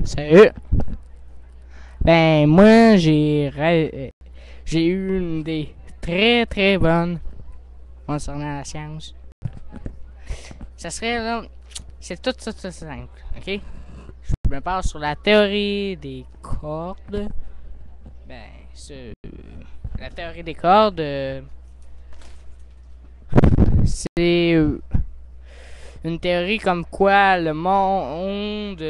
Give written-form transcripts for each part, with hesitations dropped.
Salut. Ben moi j'ai eu une idée très très bonne concernant la science. Ça serait là, c'est tout ça simple, ok? Je me parle sur la théorie des cordes. Ben la théorie des cordes, c'est une théorie comme quoi le monde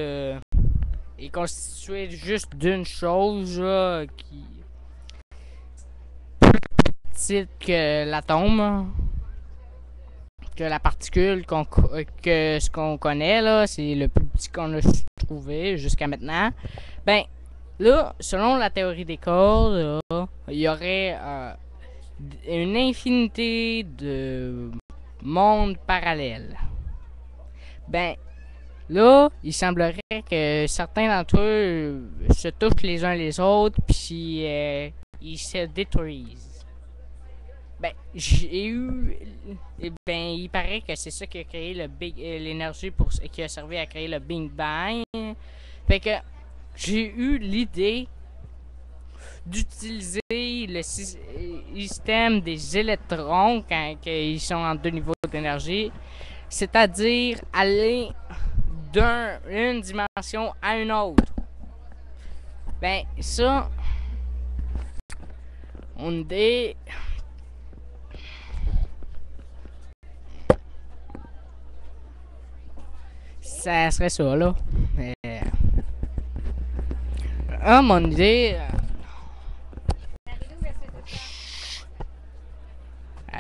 est constitué juste d'une chose là, qui petite que l'atome, que la particule, que ce qu'on connaît là, c'est le plus petit qu'on a trouvé jusqu'à maintenant. Ben là, selon la théorie des cordes, là, il y aurait une infinité de mondes parallèles. Ben là, il semblerait que certains d'entre eux se touchent les uns les autres, puis ils se détruisent. Ben, j'ai eu. Ben, il paraît que c'est ça qui a créé l'énergie qui a servi à créer le Big Bang. Fait que j'ai eu l'idée d'utiliser le système des électrons quand ils sont en deux niveaux d'énergie, c'est-à-dire aller d'une dimension à une autre. Ben, ça, on dit. Ça serait ça, là. Mon idée.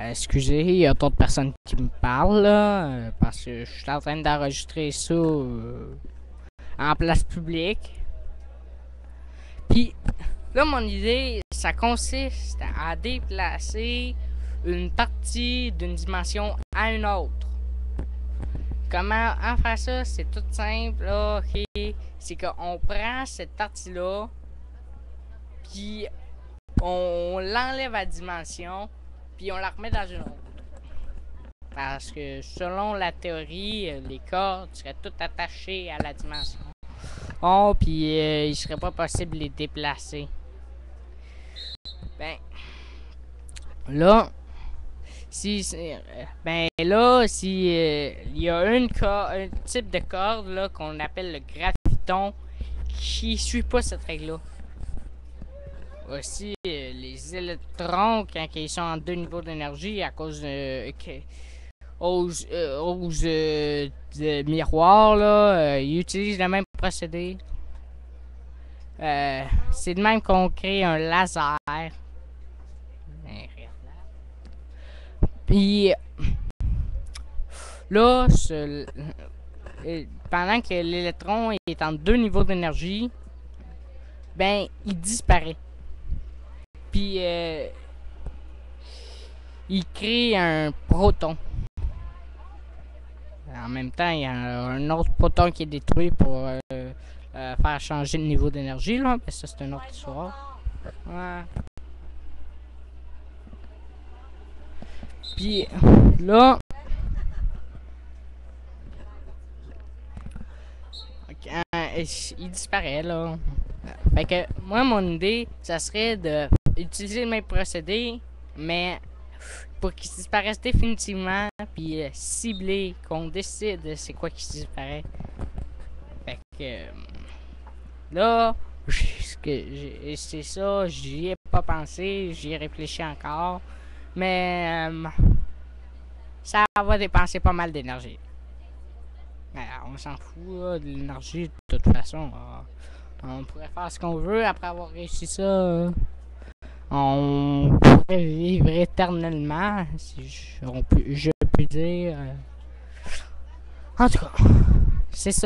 Excusez, il y a d'autres personnes qui me parlent, là, parce que je suis en train d'enregistrer ça en place publique. Puis, là, mon idée, ça consiste à déplacer une partie d'une dimension à une autre. Comment en faire ça? C'est tout simple, là, ok? C'est qu'on prend cette partie-là, puis on l'enlève à dimension, puis on la remet dans une autre. Parce que selon la théorie, les cordes seraient toutes attachées à la dimension. Oh, puis il serait pas possible de les déplacer. Ben, là, si il y a un type de corde là qu'on appelle le graviton qui suit pas cette règle-là. Aussi, les électrons, quand ils sont en deux niveaux d'énergie, à cause de miroirs, là, ils utilisent le même procédé. C'est de même qu'on crée un laser. Puis là, pendant que l'électron est en deux niveaux d'énergie, ben, il disparaît. Puis il crée un proton. En même temps, il y a un autre proton qui est détruit pour faire changer le niveau d'énergie, là. Mais ça, c'est une autre histoire. Ouais. Puis là, il disparaît, là. Fait que moi, mon idée, ça serait d'utiliser le même procédé, mais pour qu'il disparaisse définitivement, puis cibler, qu'on décide c'est quoi qui disparaît. Fait que là, c'est ça, j'y ai pas pensé, j'y ai réfléchi encore, mais ça va dépenser pas mal d'énergie. On s'en fout là, de l'énergie de toute façon. On pourrait faire ce qu'on veut après avoir réussi ça. On pourrait vivre éternellement, si je puis dire. En tout cas, c'est ça.